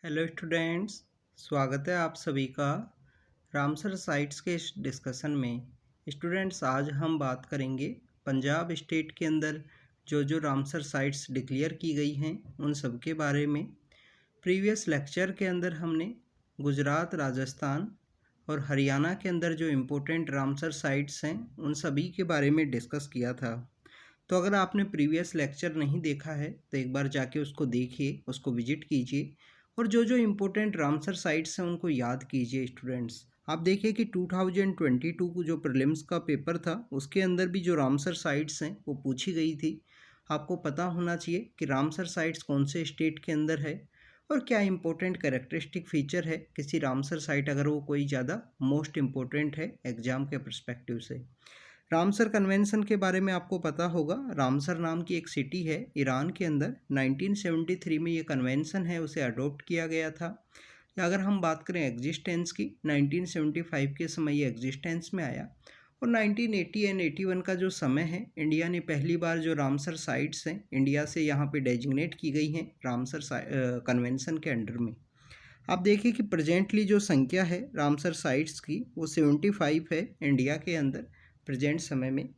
Hello students, स्वागत है आप सभी का रामसर साइट्स के इस डिस्कशन में। स्टूडेंट्स, आज हम बात करेंगे पंजाब स्टेट के अंदर जो रामसर साइट्स डिक्लेयर की गई हैं उन सब के बारे में। प्रीवियस लेक्चर के अंदर हमने गुजरात, राजस्थान और हरियाणा के अंदर जो इम्पोर्टेंट रामसर साइट्स हैं उन सभी के बारे में डिस्कस किया था। तो अगर आपने प्रीवियस लेक्चर नहीं देखा है तो एक बार जाके उसको देखिए, उसको विजिट कीजिए और जो इम्पोर्टेंट रामसर साइट्स हैं उनको याद कीजिए। स्टूडेंट्स, आप देखिए कि 2022 को जो प्रीलिम्स का पेपर था उसके अंदर भी जो रामसर साइट्स हैं वो पूछी गई थी। आपको पता होना चाहिए कि रामसर साइट्स कौन से स्टेट के अंदर है और क्या इंपॉर्टेंट कैरेक्टरिस्टिक फीचर है किसी रामसर साइट, अगर वो कोई ज़्यादा मोस्ट इम्पोर्टेंट है एग्जाम के परस्पेक्टिव से। रामसर कन्वेंशन के बारे में आपको पता होगा। रामसर नाम की एक सिटी है ईरान के अंदर, 1973 में ये कन्वेंशन है उसे अडॉप्ट किया गया था। या अगर हम बात करें एग्जिस्टेंस की, 1975 के समय ये एग्जिस्टेंस में आया और 1980 एंड 81 का जो समय है, इंडिया ने पहली बार जो रामसर साइट्स हैं इंडिया से यहाँ पे डेजिग्नेट की गई हैं रामसर कन्वेंशन के अंडर में। आप देखिए कि प्रेजेंटली जो संख्या है रामसर साइट्स की वो 75 है इंडिया के अंदर प्रेजेंट समय में।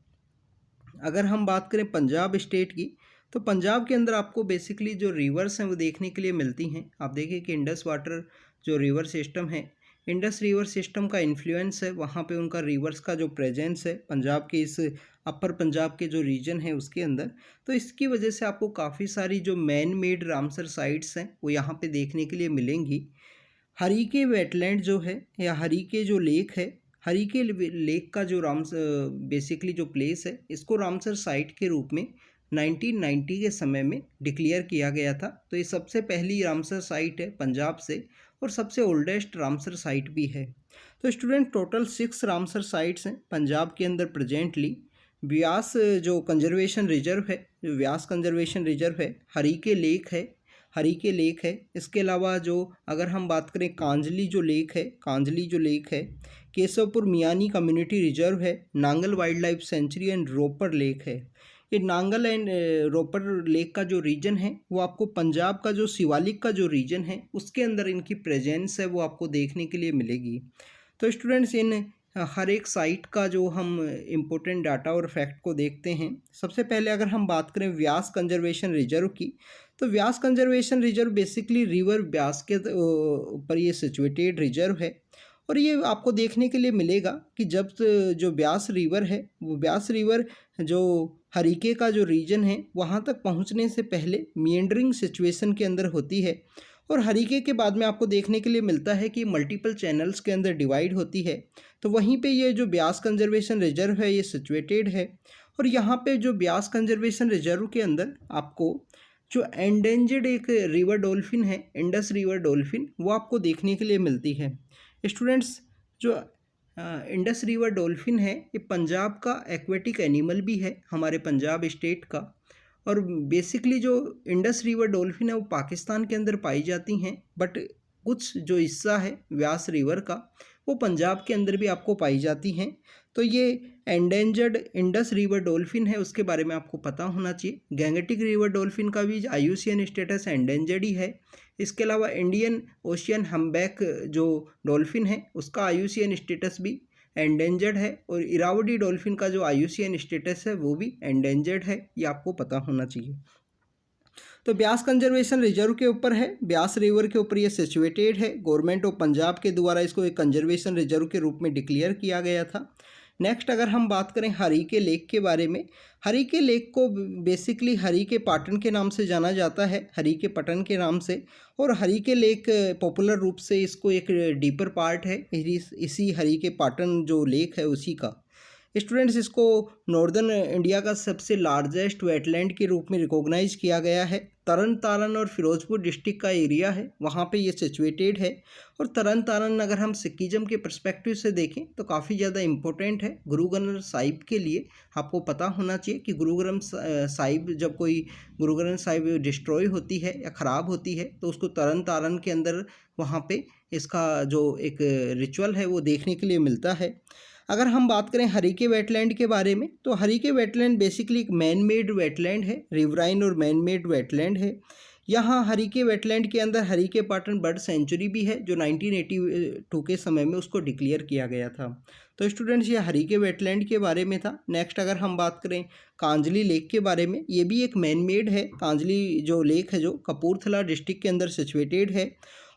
अगर हम बात करें पंजाब स्टेट की, तो पंजाब के अंदर आपको बेसिकली जो रिवर्स हैं वो देखने के लिए मिलती हैं। आप देखिए कि इंडस वाटर जो रिवर सिस्टम है, इंडस रिवर सिस्टम का इन्फ्लुएंस है वहाँ पे, उनका रिवर्स का जो प्रेजेंस है पंजाब के इस अपर पंजाब के जो रीजन है उसके अंदर। तो इसकी वजह से आपको काफ़ी सारी जो मैन मेड रामसर साइट्स हैं वो यहाँ पे देखने के लिए मिलेंगी। हरीके वेटलैंड जो है या हरीके जो लेक है, हरीके लेक का जो बेसिकली जो प्लेस है, इसको रामसर साइट के रूप में 1990 के समय में डिक्लेयर किया गया था। तो ये सबसे पहली रामसर साइट है पंजाब से और सबसे ओल्डेस्ट रामसर साइट भी है। तो स्टूडेंट, टोटल 6 रामसर साइट्स हैं पंजाब के अंदर प्रेजेंटली। व्यास जो कंजर्वेशन रिजर्व है, जो व्यास कंजर्वेशन रिजर्व है, हरीके लेक है। इसके अलावा जो अगर हम बात करें कांजली जो लेक है, केशवपुर मियानी कम्युनिटी रिजर्व है, Nangal wildlife sanctuary and Ropar lake है। ये नांगल एंड रोपर लेक का जो रीजन है वो आपको पंजाब का जो शिवालिक का जो रीजन है उसके अंदर इनकी प्रेजेंस है वो आपको देखने के लिए मिलेगी। तो स्टूडेंट्स, इन हर एक साइट का जो हम इम्पोर्टेंट डाटा और फैक्ट को देखते हैं। सबसे पहले अगर हम बात करें व्यास कंजर्वेशन रिजर्व की, तो व्यास कंजर्वेशन रिजर्व बेसिकली रिवर व्यास के ऊपर ये सिचुएटेड रिजर्व है और ये आपको देखने के लिए मिलेगा कि जब जो व्यास रिवर है वो व्यास रिवर जो हरीके का जो रीजन है वहाँ तक पहुँचने से पहले मिएंडरिंग सिचुएशन के अंदर होती है और हरीके के बाद में आपको देखने के लिए मिलता है कि मल्टीपल चैनल्स के अंदर डिवाइड होती है। तो वहीं पे ये जो व्यास कंजर्वेशन रिजर्व है ये सिचुएटेड है और यहाँ पे जो व्यास कंजर्वेशन रिजर्व के अंदर आपको जो एंडेंजर्ड एक रिवर डॉल्फिन है, इंडस रिवर डॉल्फिन, वो आपको देखने के लिए मिलती है। स्टूडेंट्स, जो इंडस रिवर डॉल्फिन है ये पंजाब का एक्वेटिक एनिमल भी है, हमारे पंजाब स्टेट का। और बेसिकली जो इंडस रिवर डॉल्फिन है वो पाकिस्तान के अंदर पाई जाती हैं, बट कुछ जो हिस्सा है व्यास रिवर का वो पंजाब के अंदर भी आपको पाई जाती हैं। तो ये एंडेंजर्ड इंडस रिवर डॉल्फिन है, उसके बारे में आपको पता होना चाहिए। गैंगेटिक रिवर डॉल्फिन का भी IUCN स्टेटस एंडेंजर्ड ही है। इसके अलावा इंडियन ओशियन हम्बैक जो डॉल्फिन है उसका IUCN स्टेटस भी एंडेंजर्ड है और इरावदी डॉल्फिन का जो IUCN स्टेटस है वो भी एंडेंजर्ड है, ये आपको पता होना चाहिए। तो ब्यास कंजर्वेशन रिजर्व के ऊपर है, ब्यास रिवर के ऊपर ये सिचुएटेड है। गवर्नमेंट ऑफ पंजाब के द्वारा इसको एक कंजर्वेशन रिजर्व के रूप में डिक्लेयर किया गया था। नेक्स्ट अगर हम बात करें हरीके लेक के बारे में, हरीके लेक को बेसिकली हरीके पाटन के नाम से जाना जाता है, हरीके पटन के नाम से। और हरीके लेक पॉपुलर रूप से इसको एक डीपर पार्ट है इसी हरीके पाटन जो लेक है उसी का। स्टूडेंट्स, इसको नॉर्दर्न इंडिया का सबसे लार्जेस्ट वेटलैंड के रूप में रिकॉग्नाइज किया गया है। तरन तारण और फिरोजपुर डिस्ट्रिक्ट का एरिया है, वहाँ पे ये सिचुएटेड है। और तरन तारण अगर हम सिखिज्म के पर्सपेक्टिव से देखें तो काफ़ी ज़्यादा इम्पोर्टेंट है गुरु ग्रंथ साहिब के लिए। आपको पता होना चाहिए कि गुरु ग्रंथ साहिब, जब कोई गुरु ग्रंथ साहिब डिस्ट्रॉय होती है या ख़राब होती है तो उसको तरन तारण के अंदर वहाँ पे इसका जो एक रिचुअल है वो देखने के लिए मिलता है। अगर हम बात करें हरीके वेटलैंड के बारे में, तो हरीके वेटलैंड बेसिकली एक मैन मेड वेटलैंड है, रिवराइन और मैन मेड वेटलैंड है। यहाँ हरीके वेटलैंड के अंदर हरीके पाटन बर्ड सेंचुरी भी है, जो 1982 के समय में उसको डिक्लेयर किया गया था। तो स्टूडेंट्स, ये हरीके वेटलैंड के बारे में था। नेक्स्ट अगर हम बात करें कांजली लेक के बारे में, ये भी एक मैन मेड है। कांजली जो लेक है, जो कपूरथला डिस्ट्रिक्ट के अंदर सिचुएटेड है।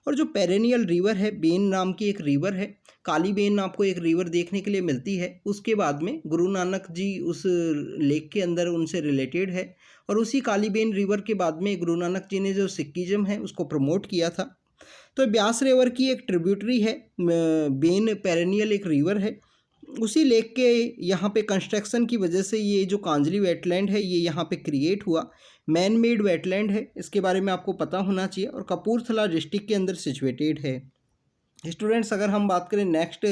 और जो पेरेनियल रिवर है, बेन नाम की एक रिवर है, काली बेन आपको एक रिवर देखने के लिए मिलती है। उसके बाद में गुरु नानक जी उस लेक के अंदर उनसे रिलेटेड है। और उसी काली बेन रिवर के बाद में गुरु नानक जी ने जो सिखिज्म है उसको प्रमोट किया था। तो ब्यास रिवर की एक ट्रिब्यूटरी है, बेन पेरेनियल एक रिवर है। उसी लेक के यहाँ पे कंस्ट्रक्शन की वजह से ये जो कांजली वेटलैंड है, ये यहाँ पे क्रिएट हुआ। मैन मेड वेटलैंड है, इसके बारे में आपको पता होना चाहिए, और कपूरथला डिस्ट्रिक्ट के अंदर सिचुएटेड है। स्टूडेंट्स, अगर हम बात करें नेक्स्ट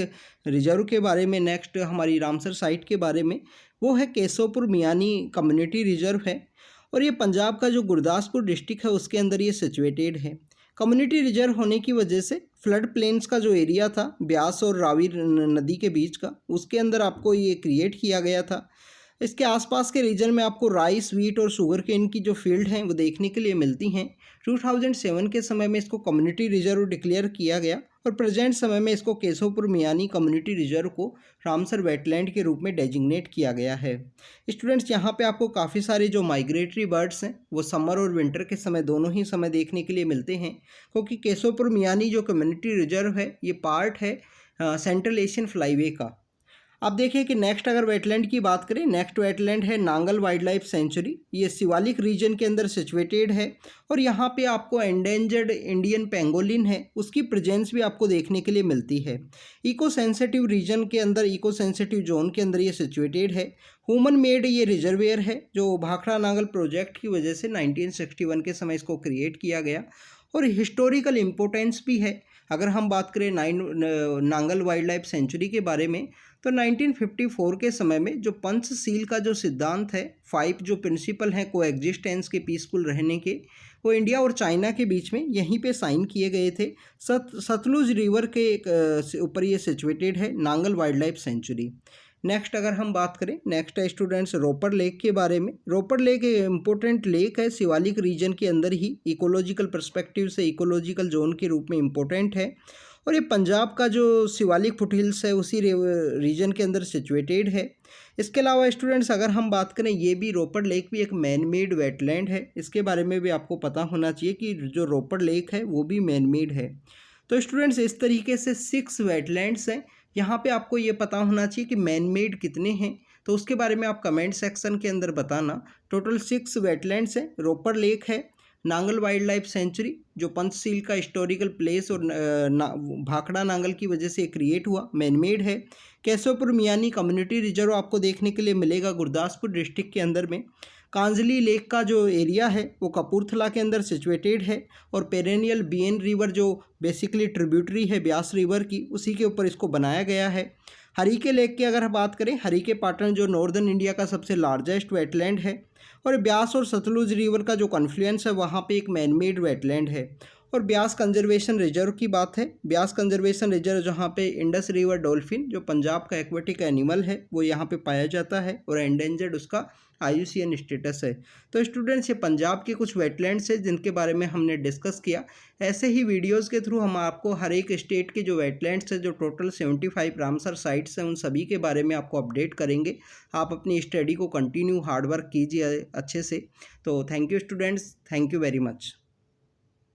रिजर्व के बारे में, नेक्स्ट हमारी रामसर साइट के बारे में, वो है केशवपुर मियानी कम्युनिटी रिजर्व है। और ये पंजाब का जो गुरदासपुर डिस्ट्रिक्ट है उसके अंदर ये सिचुएटेड है। कम्युनिटी रिजर्व होने की वजह से फ्लड प्लेन्स का जो एरिया था ब्यास और रावी नदी के बीच का, उसके अंदर आपको ये क्रिएट किया गया था। इसके आसपास के रीजन में आपको राइस, व्हीट और शुगर केन की जो फील्ड हैं वो देखने के लिए मिलती हैं। 2007 के समय में इसको कम्युनिटी रिजर्व डिक्लेयर किया गया, और प्रेजेंट समय में इसको केशवपुर मियानी कम्युनिटी रिजर्व को रामसर वेटलैंड के रूप में डेजिग्नेट किया गया है। स्टूडेंट्स, यहाँ पे आपको काफ़ी सारे जो माइग्रेटरी बर्ड्स हैं वो समर और विंटर के समय दोनों ही समय देखने के लिए मिलते हैं, क्योंकि केशवपुर मियानी जो कम्युनिटी रिजर्व है ये पार्ट है सेंट्रल एशियन फ्लाईवे का। अब देखिए कि नेक्स्ट अगर वेटलैंड की बात करें, नेक्स्ट वेटलैंड है नांगल वाइल्ड लाइफ सेंचुरी। ये शिवालिक रीजन के अंदर सिचुएटेड है, और यहाँ पे आपको एंडेंजर्ड इंडियन पेंगोलिन है उसकी प्रेजेंस भी आपको देखने के लिए मिलती है। इको सेंसिटिव रीजन के अंदर, इको सेंसिटिव जोन के अंदर ये सिचुएटेड है। ह्यूमन मेड ये रिजर्वेयर है, जो भाखड़ा नांगल प्रोजेक्ट की वजह से 1961 के समय इसको क्रिएट किया गया, और हिस्टोरिकल इम्पोर्टेंस भी है। अगर हम बात करें नांगल वाइल्ड लाइफ सेंचुरी के बारे में, तो 1954 के समय में जो पंचशील का जो सिद्धांत है, 5 जो प्रिंसिपल हैं को एग्जिस्टेंस के, पीसफुल रहने के, वो इंडिया और चाइना के बीच में यहीं पे साइन किए गए थे। सतलुज रिवर के ऊपर ये सिचुएटेड है Nangal wildlife century. Next अगर हम बात करें, नेक्स्ट है स्टूडेंट्स रोपर लेक के बारे में। रोपर लेक एक इम्पोर्टेंट लेक है, शिवालिक रीजन के अंदर ही इकोलॉजिकल पर्सपेक्टिव से इकोलॉजिकल जोन के रूप में इम्पोर्टेंट है, और ये पंजाब का जो शिवालिक फुटहिल्स है उसी रीजन के अंदर सिचुएटेड है। इसके अलावा स्टूडेंट्स अगर हम बात करें, ये भी रोपर लेक भी एक मैन मेड वेटलैंड है, इसके बारे में भी आपको पता होना चाहिए कि जो रोपर लेक है वो भी मैन मेड है। तो स्टूडेंट्स, इस तरीके से 6 वेटलैंड्स हैं। यहाँ पे आपको ये पता होना चाहिए कि मैन मेड कितने हैं, तो उसके बारे में आप कमेंट सेक्शन के अंदर बताना। टोटल 6 वेटलैंड्स हैं। रोपर लेक है, नांगल वाइल्ड लाइफ सेंचुरी जो पंचशील का हिस्टोरिकल प्लेस और भाखड़ा नांगल की वजह से क्रिएट हुआ, मैनमेड है। केशवपुर मियानी कम्युनिटी रिजर्व आपको देखने के लिए मिलेगा गुरदासपुर डिस्ट्रिक्ट के अंदर में। कांजली लेक का जो एरिया है वो कपूरथला के अंदर सिचुएटेड है, और पेरेनियल बीएन रिवर जो बेसिकली ट्रिब्यूटरी है ब्यास रिवर की, उसी के ऊपर इसको बनाया गया है। हरीके लेक की अगर बात करें, हरीके पाटन जो नॉर्दर्न इंडिया का सबसे लार्जेस्ट वेटलैंड है, और ब्यास और सतलुज रिवर का जो कॉन्फ्लुएंस है वहाँ पे एक मैनमेड वेटलैंड है। और ब्यास कंजर्वेशन रिजर्व की बात है, ब्यास कंजर्वेशन रिजर्व जहाँ पे इंडस रिवर डॉल्फिन जो पंजाब का एक्वेटिक एनिमल है वो यहाँ पे पाया जाता है, और एंडेंजर्ड उसका IUCN स्टेटस है। तो स्टूडेंट्स, ये पंजाब के कुछ वेटलैंड्स हैं जिनके बारे में हमने डिस्कस किया। ऐसे ही वीडियोस के थ्रू हम आपको हर एक स्टेट के जो वेटलैंड्स हैं, जो टोटल 75 रामसर साइट्स हैं, उन सभी के बारे में आपको अपडेट करेंगे। आप अपनी स्टडी को कंटिन्यू हार्डवर्क कीजिए अच्छे से। तो thank you students, thank you very much.